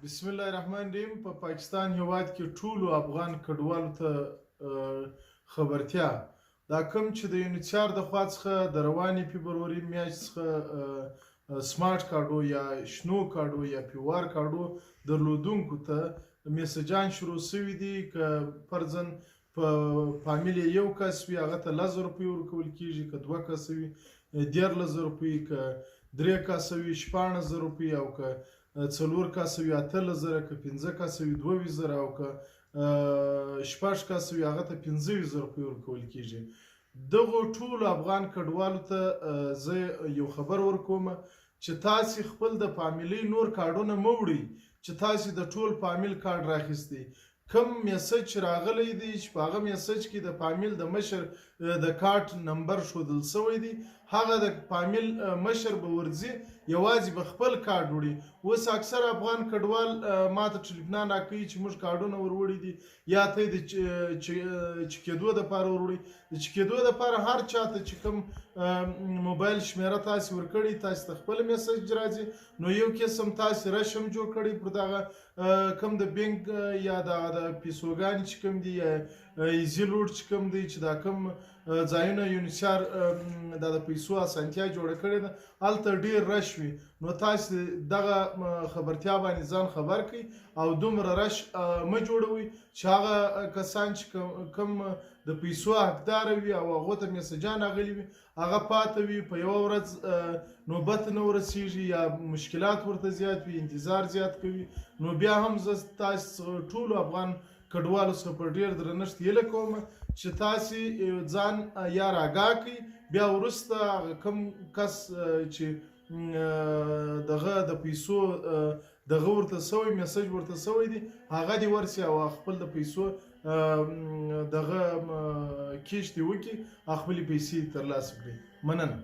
بسم الله الرحمن الرحیم. په پاکستان هیواد کې ټولو افغان کډوالو ته خبرتیا دا کوم چې د یونیسیار د خوا څخه د روانې فبروري میاشت څخه سمارټ کارډو یا شنو کارډو یا پیوار کارډو درلودونکو ته میسجان شروع شوي دي که فرضاً په فامیل یو کس وي هغه ته 1000 روپۍ ورکول کیږي، که 2 کس وي 13000 روپۍ، که 3 کس وي 16000 روپۍ، او که 4 کس وي 8000، که 5 کس وي 22000، او که 6 کس وي هغه ته 15000 روپۍ ورکول کیږي. دغو ټولو افغان کډوالو ته زه یو خبر ورکوم چې تاسې خپل د فامیلي نور کارډونه مه وړئ چې تاسې د ټول فامیل کارډ راخیستی. کم میسج چې راغلی دی چې په هغه میسج کې د فامیل د مشر د کارت نمبر ښودل شوی دی، هغه د فامیل مشر به ورځي یوازې به خپل کارت وړي. اوس اکثر افغان کډوال ما ته ټلیفونان راکوي چې موږ کارډونه ور وړي دي یا ته د چکېدو دپاره ور وړي. د چکېدو دپاره هر چاته چې کوم موبایل شمیره تاسې ورکړئ تاسې ته خپل میسج راځي، نو یو قسم تاسې رشم جوړ کړئ پر دغه کوم د بینک یا د پیسوګانې چې کوم دي یا ایزي لوډ چې کوم دی چې دا کوم ځایونه یونیسیار دا د پیسو اسانتیا جوړه کړې ده هلته ډېر رش وي، نو تاسې دغه خبرتیا باندې ځان خبر کړئ او دومره رش مه جوړوئ چې هغه کسان چې کوم د پیسو حقداره وي او هغو ته میسجان راغلي وي هغه پاته وي، په یوه ورځ نوبت نه ورسیږي یا مشکلات ورته زیات وي، انتظار زیات کوي. نو بیا هم زه تاسې ټولو افغان کډوالو څخه په ډېر درنښت هیله کوم چې تاسې ځان یا راګاه کړئ، بیا وروسته هغه کوم کس چې دغه د پیسو دغه ورته سوی میسج ورته سوی دی هغه دې ورسي او خپل د پیسو دغه کیش دې وکړي، خپلې پیسې ترلاسه کړي. مننه.